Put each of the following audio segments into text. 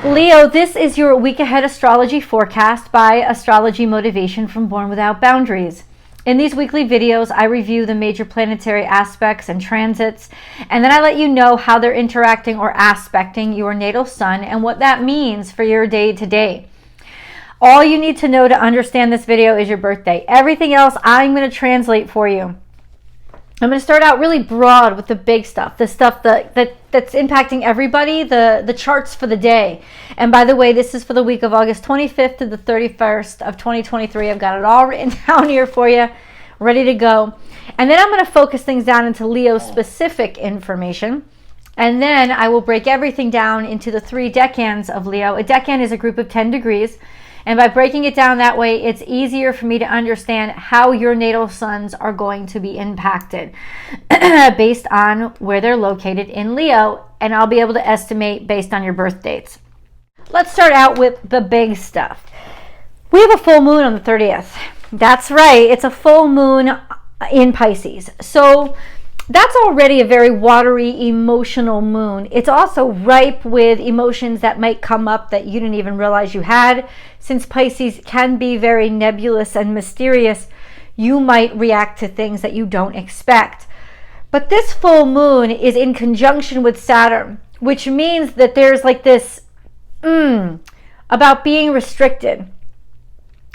Leo, this is your week ahead astrology forecast by Astrology Motivation from Born Without Boundaries. In these weekly videos, I review the major planetary aspects and transits, and then I let you know how they're interacting or aspecting your natal sun and what that means for your day to day. All you need to know to understand this video is your birthday. Everything else I'm going to translate for you. I'm going to start out really broad with the big stuff, the stuff that's impacting everybody, the charts for the day. And by the way, this is for the week of August 25th to the 31st of 2023. I've got it all written down here for you, ready to go. And then I'm going to focus things down into Leo specific information. And then I will break everything down into the 3 decans of Leo. A decan is a group of 10 degrees. And by breaking it down that way, it's easier for me to understand how your natal suns are going to be impacted based on where they're located in Leo. And I'll be able to estimate based on your birth dates. Let's start out with the big stuff. We have a full moon on the 30th. That's right. It's a full moon in Pisces. So that's already a very watery, emotional moon. It's also ripe with emotions that might come up that you didn't even realize you had. Since Pisces can be very nebulous and mysterious, you might react to things that you don't expect. But this full moon is in conjunction with Saturn, which means that there's like this about being restricted,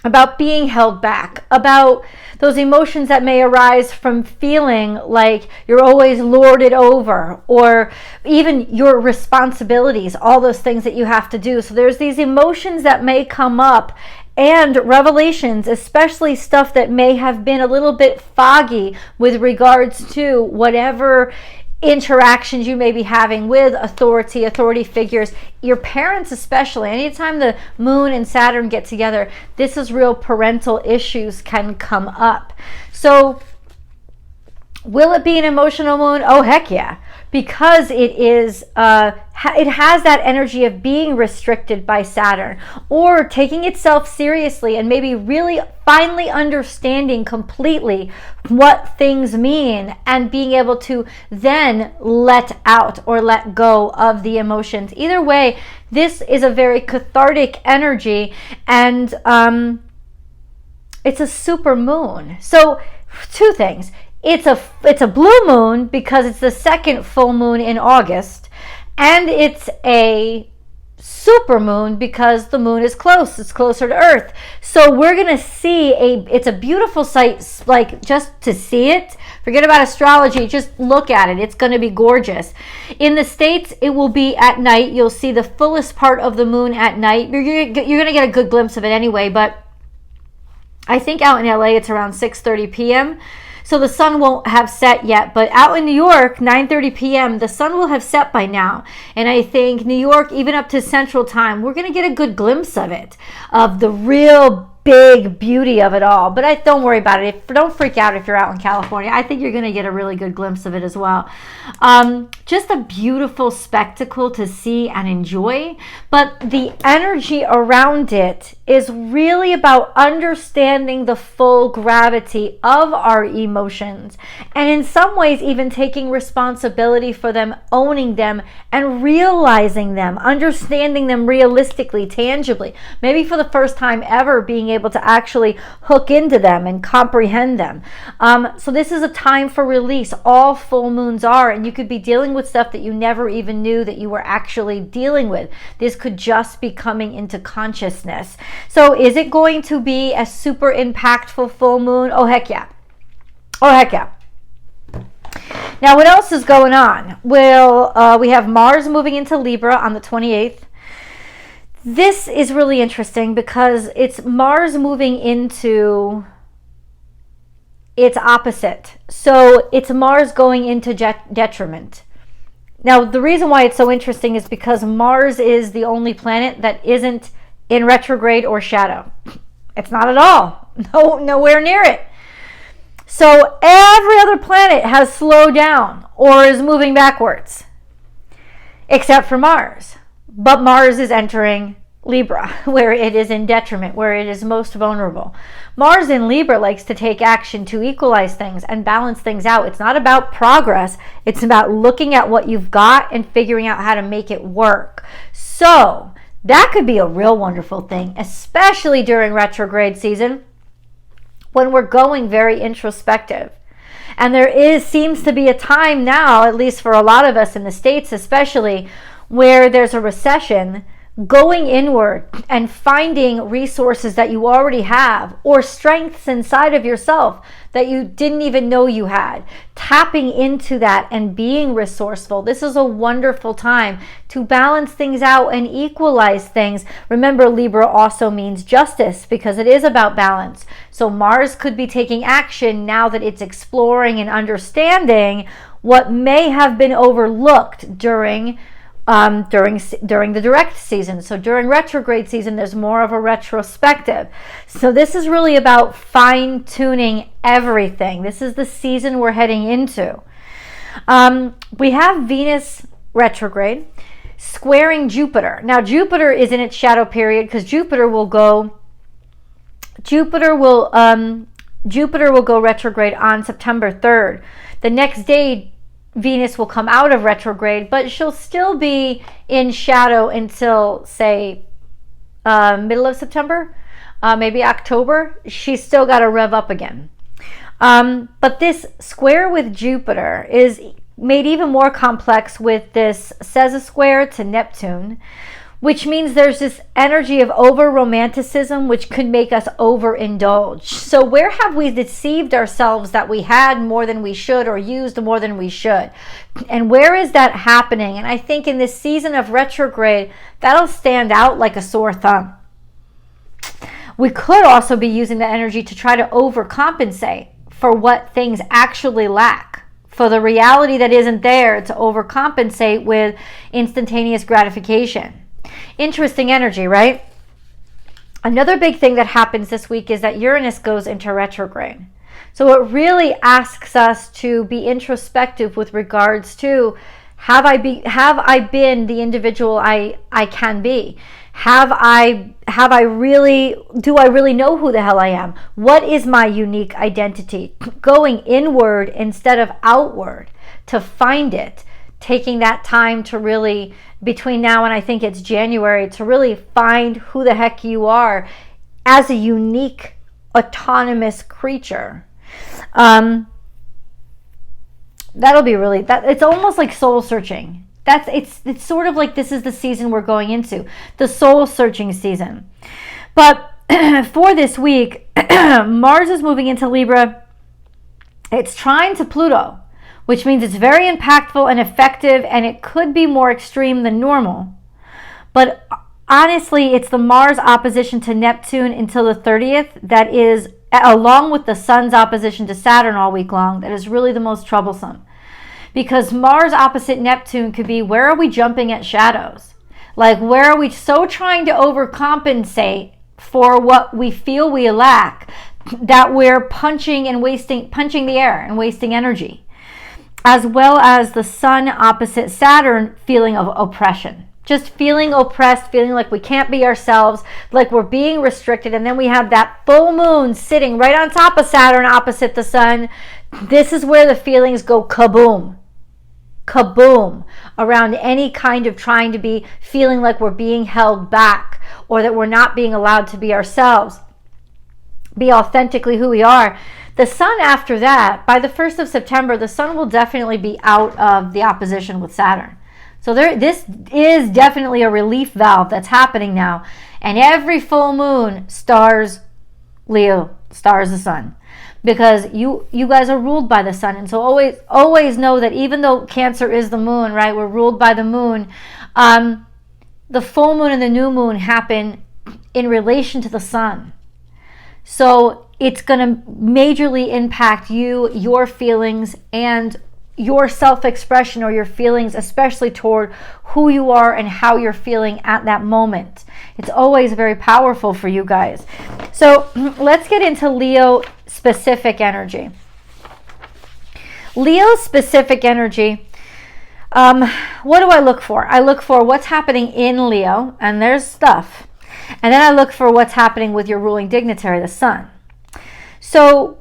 about being held back, about those emotions that may arise from feeling like you're always lorded over, or even your responsibilities, all those things that you have to do. So there's these emotions that may come up, and revelations, especially stuff that may have been a little bit foggy with regards to whatever interactions you may be having with authority figures, your parents especially. Anytime the moon and Saturn get together, this is real parental issues can come up. So will it be an emotional moon? Oh heck yeah, because it is it has that energy of being restricted by Saturn, or taking itself seriously and maybe really finally understanding completely what things mean and being able to then let out or let go of the emotions. Either way, this is a very cathartic energy, and it's a super moon. So 2 things. It's a blue moon because it's the second full moon in August, and it's a super moon because the moon is close. It's closer to Earth. So we're going to see it's a beautiful sight, like just to see it. Forget about astrology, just look at it. It's going to be gorgeous. In the States, it will be at night. You'll see the fullest part of the moon at night. You're going to get a good glimpse of it anyway, but I think out in LA it's around 6:30 p.m. So the sun won't have set yet, but out in New York, 9:30 p.m., the sun will have set by now. And I think New York, even up to Central Time, we're going to get a good glimpse of it, of the real big beauty of it all. But don't worry about it. Don't freak out if you're out in California. I think you're going to get a really good glimpse of it as well. Just a beautiful spectacle to see and enjoy. But the energy around it is really about understanding the full gravity of our emotions, and in some ways even taking responsibility for them, owning them, and realizing them, understanding them realistically, tangibly, maybe for the first time ever being able to actually hook into them and comprehend them. So this is a time for release. All full moons are, and you could be dealing with stuff that you never even knew that you were actually dealing with. This could just be coming into consciousness. So is it going to be a super impactful full moon? Oh heck yeah. Oh heck yeah. Now what else is going on? Well, we have Mars moving into Libra on the 28th. This is really interesting because it's Mars moving into its opposite. So it's Mars going into detriment. Now, the reason why it's so interesting is because Mars is the only planet that isn't in retrograde or shadow. It's not at all. Nowhere near it. So every other planet has slowed down or is moving backwards, except for Mars. But Mars is entering Libra, where it is in detriment, where it is most vulnerable. Mars in Libra likes to take action to equalize things and balance things out. It's not about progress. It's about looking at what you've got and figuring out how to make it work. So That could be a real wonderful thing, especially during retrograde season when we're going very introspective. And seems to be a time now, at least for a lot of us in the States especially, where there's a recession, going inward and finding resources that you already have or strengths inside of yourself that you didn't even know you had. Tapping into that and being resourceful. This is a wonderful time to balance things out and equalize things. Remember, Libra also means justice because it is about balance. So Mars could be taking action now that it's exploring and understanding what may have been overlooked during the direct season. So during retrograde season, there's more of a retrospective. So this is really about fine-tuning everything. This is the season we're heading into. We have Venus retrograde squaring Jupiter. Now Jupiter is in its shadow period because Jupiter will go retrograde on September 3rd. The next day Venus will come out of retrograde, but she'll still be in shadow until, say, middle of September, maybe October. She's still got to rev up again. But this square with Jupiter is made even more complex with this square to Neptune, which means there's this energy of over-romanticism, which could make us overindulge. So where have we deceived ourselves that we had more than we should or used more than we should? And where is that happening? And I think in this season of retrograde, that'll stand out like a sore thumb. We could also be using the energy to try to overcompensate for what things actually lack, for the reality that isn't there, to overcompensate with instantaneous gratification. Interesting energy, right? Another big thing that happens this week is that Uranus goes into retrograde. So it really asks us to be introspective with regards to, have I been the individual I can be? Do I really know who the hell I am? What is my unique identity? Going inward instead of outward to find it. Taking that time to really, between now and I think it's January, to really find who the heck you are as a unique, autonomous creature. That'll be really, it's almost like soul searching. It's sort of like this is the season we're going into, the soul searching season. But for this week, Mars is moving into Libra. It's trine to Pluto, which means it's very impactful and effective, and it could be more extreme than normal. But honestly, it's the Mars opposition to Neptune until the 30th that is, along with the Sun's opposition to Saturn all week long, that is really the most troublesome. Because Mars opposite Neptune could be, where are we jumping at shadows? Like, where are we so trying to overcompensate for what we feel we lack that we're punching the air and wasting energy? As well as the Sun opposite Saturn, feeling of oppression. Just feeling oppressed, feeling like we can't be ourselves, like we're being restricted. And then we have that full moon sitting right on top of Saturn opposite the Sun. This is where the feelings go kaboom. Kaboom. Around any kind of trying to be, feeling like we're being held back or that we're not being allowed to be ourselves. Be authentically who we are. The Sun after that, by the 1st of September, the Sun will definitely be out of the opposition with Saturn. So this is definitely a relief valve that's happening now. And every full moon stars Leo, stars the Sun. Because you guys are ruled by the Sun. And so always know that even though Cancer is the moon, right, we're ruled by the moon, the full moon and the new moon happen in relation to the Sun. So it's going to majorly impact you, your feelings, and your self-expression or your feelings, especially toward who you are and how you're feeling at that moment. It's always very powerful for you guys. So let's get into Leo specific energy. Leo specific energy. What do I look for? I look for what's happening in Leo, and there's stuff. And then I look for what's happening with your ruling dignitary, the Sun. So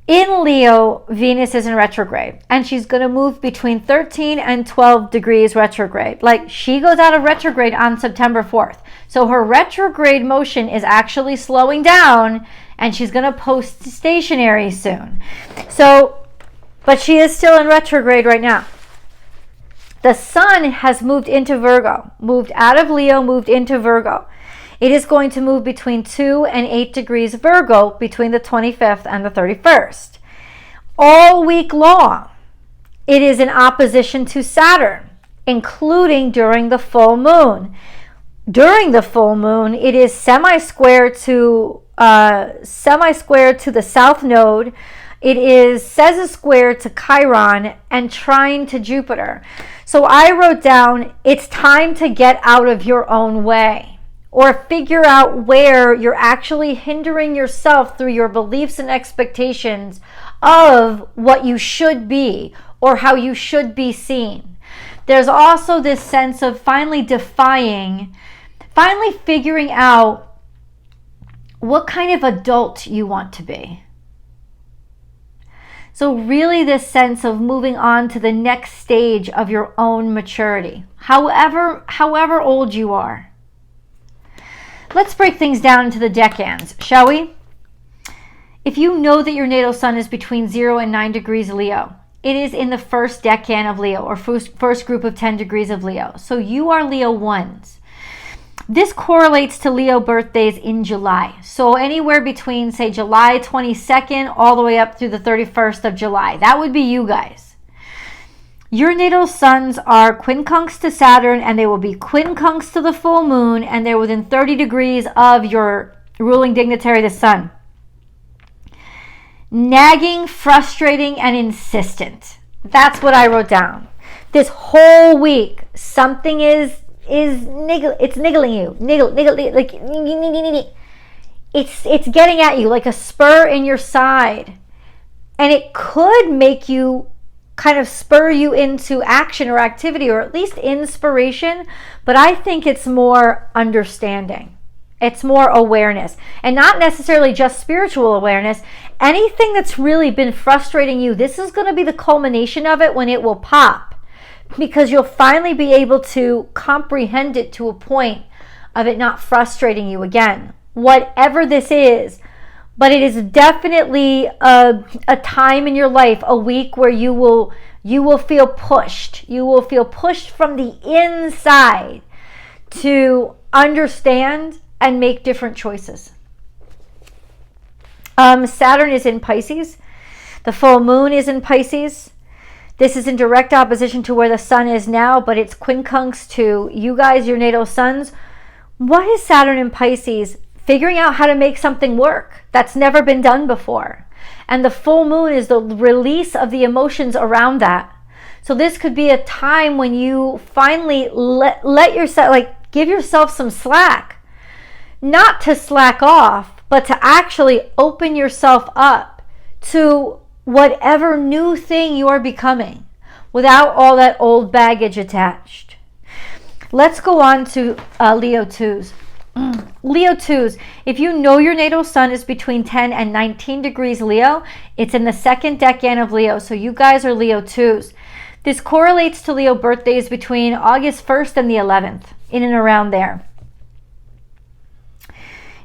In Leo, Venus is in retrograde, and she's going to move between 13 and 12 degrees retrograde. Like, she goes out of retrograde on September 4th. So her retrograde motion is actually slowing down, and she's going to post stationary soon. So, but she is still in retrograde right now. The sun has moved into Virgo, moved out of Leo, moved into Virgo. It is going to move between 2 and 8 degrees Virgo between the 25th and the 31st. All week long, it is in opposition to Saturn, including during the full moon. During the full moon, it is semi-square to the south node. It is sesosquare to Chiron and trine to Jupiter. So I wrote down, it's time to get out of your own way, or figure out where you're actually hindering yourself through your beliefs and expectations of what you should be or how you should be seen. There's also this sense of finally figuring out what kind of adult you want to be. So really this sense of moving on to the next stage of your own maturity, however old you are. Let's break things down into the decans, shall we? If you know that your natal sun is between 0 and 9 degrees Leo, it is in the first decan of Leo, or first group of 10 degrees of Leo. So you are Leo 1s. This correlates to Leo birthdays in July. So anywhere between, say, July 22nd all the way up through the 31st of July. That would be you guys. Your natal suns are quincunx to Saturn, and they will be quincunx to the full moon, and they're within 30 degrees of your ruling dignitary, the sun. Nagging, frustrating, and insistent. That's what I wrote down. This whole week, something is niggling you. It's getting at you like a spur in your side. And it could make you kind of spur you into action or activity, or at least inspiration, but I think it's more understanding. It's more awareness, and not necessarily just spiritual awareness. Anything that's really been frustrating you, this is going to be the culmination of it when it will pop, because you'll finally be able to comprehend it to a point of it not frustrating you again, whatever this is. But it is definitely a time in your life, a week where you will feel pushed. You will feel pushed from the inside to understand and make different choices. Saturn is in Pisces. The full moon is in Pisces. This is in direct opposition to where the sun is now, but it's quincunx to you guys, your natal suns. What is Saturn in Pisces? Figuring out how to make something work that's never been done before. And the full moon is the release of the emotions around that. So this could be a time when you finally let yourself, like, give yourself some slack. Not to slack off, but to actually open yourself up to whatever new thing you are becoming without all that old baggage attached. Let's go on to Leo 2s. Leo 2s, if you know your natal sun is between 10 and 19 degrees Leo, it's in the second decan of Leo. So you guys are Leo 2s. This correlates to Leo birthdays between August 1st and the 11th, in and around there.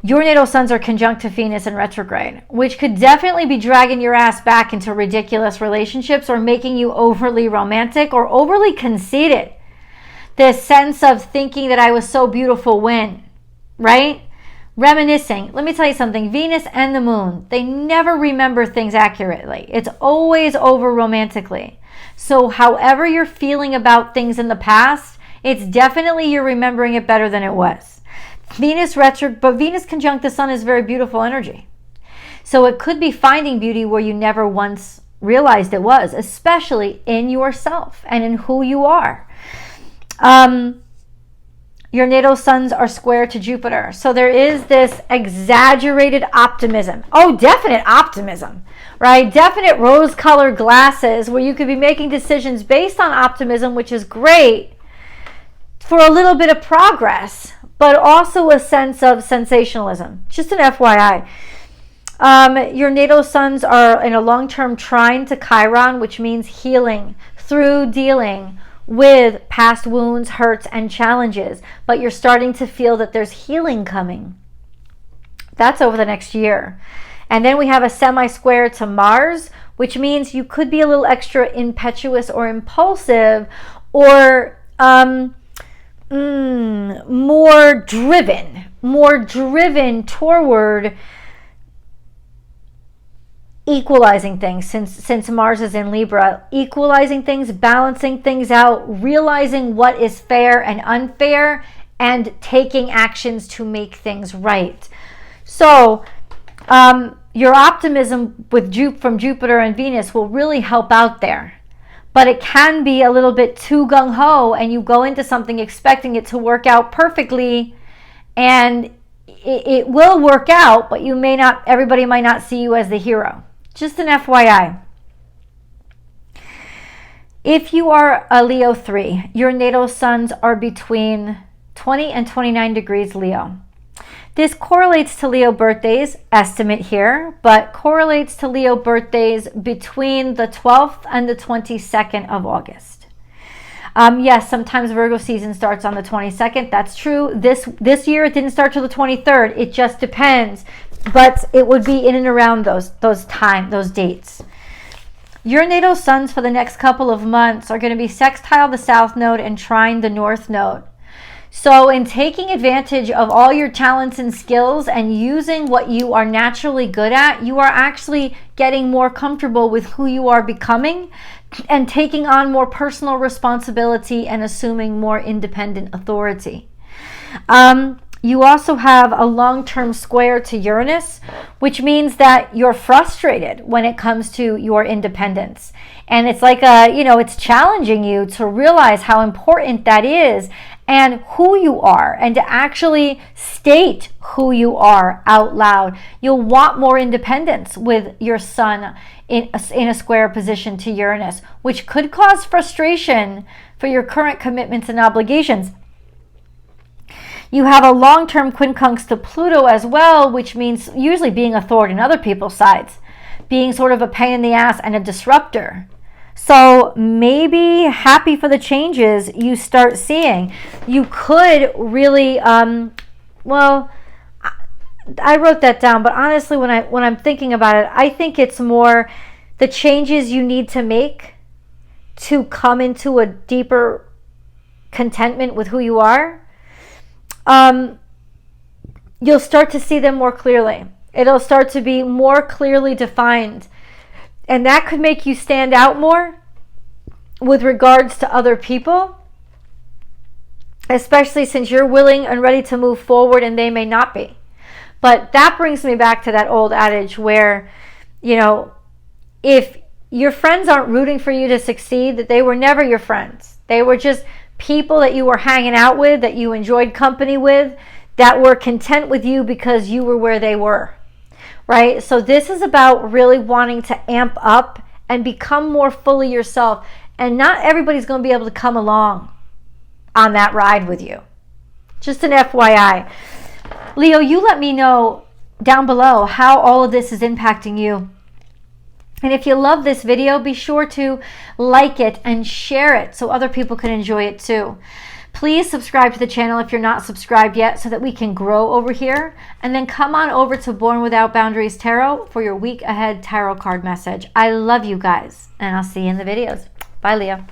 Your natal suns are conjunct to Venus in retrograde, which could definitely be dragging your ass back into ridiculous relationships or making you overly romantic or overly conceited. This sense of thinking that I was so beautiful when, right? Reminiscing. Let me tell you something. Venus and the moon, they never remember things accurately. It's always over romantically. So however you're feeling about things in the past, it's definitely you're remembering it better than it was. Venus retrograde, but Venus conjunct the sun is very beautiful energy. So it could be finding beauty where you never once realized it was, especially in yourself and in who you are. Your natal suns are square to Jupiter. So there is this exaggerated optimism. Oh, definite optimism, right? Definite rose-colored glasses where you could be making decisions based on optimism, which is great for a little bit of progress, but also a sense of sensationalism. Just an FYI. Your natal suns are in a long-term trine to Chiron, which means healing through dealing with past wounds, hurts, and challenges. But you're starting to feel that there's healing coming. That's over the next year. And then we have a semi-square to Mars, which means you could be a little extra impetuous or impulsive, or more driven toward equalizing things, since Mars is in Libra, equalizing things, balancing things out, realizing what is fair and unfair, and taking actions to make things right. So your optimism from Jupiter and Venus will really help out there. But it can be a little bit too gung-ho, and you go into something expecting it to work out perfectly, and it will work out, but everybody might not see you as the hero. Just an FYI. If you are a Leo 3, your natal suns are between 20 and 29 degrees Leo. This correlates to Leo birthdays, estimate here, but correlates to Leo birthdays between the 12th and the 22nd of August. Yes, sometimes Virgo season starts on the 22nd. That's true. This year it didn't start till the 23rd. It just depends, but it would be in and around those dates. Your natal suns for the next couple of months are going to be sextile the South Node and trine the North Node. So in taking advantage of all your talents and skills and using what you are naturally good at, you are actually getting more comfortable with who you are becoming and taking on more personal responsibility and assuming more independent authority. You also have a long-term square to Uranus, which means that you're frustrated when it comes to your independence. And it's like it's challenging you to realize how important that is and who you are, and to actually state who you are out loud. You'll want more independence with your sun in a square position to Uranus, which could cause frustration for your current commitments and obligations. You have a long-term quincunx to Pluto as well, which means usually being a thorn in other people's sides, being sort of a pain in the ass and a disruptor. So maybe happy for the changes you start seeing. You could really, I wrote that down, but honestly, when I'm thinking about it, I think it's more the changes you need to make to come into a deeper contentment with who you are. You'll start to see them more clearly. It'll start to be more clearly defined. And that could make you stand out more with regards to other people, especially since you're willing and ready to move forward and they may not be. But that brings me back to that old adage where, if your friends aren't rooting for you to succeed, that they were never your friends. They were just people that you were hanging out with, that you enjoyed company with, that were content with you because you were where they were. Right? So this is about really wanting to amp up and become more fully yourself. And not everybody's going to be able to come along on that ride with you. Just an FYI. Leo, you let me know down below how all of this is impacting you. And if you love this video, be sure to like it and share it so other people can enjoy it too. Please subscribe to the channel if you're not subscribed yet so that we can grow over here. And then come on over to Born Without Boundaries Tarot for your week ahead tarot card message. I love you guys, and I'll see you in the videos. Bye, Leo.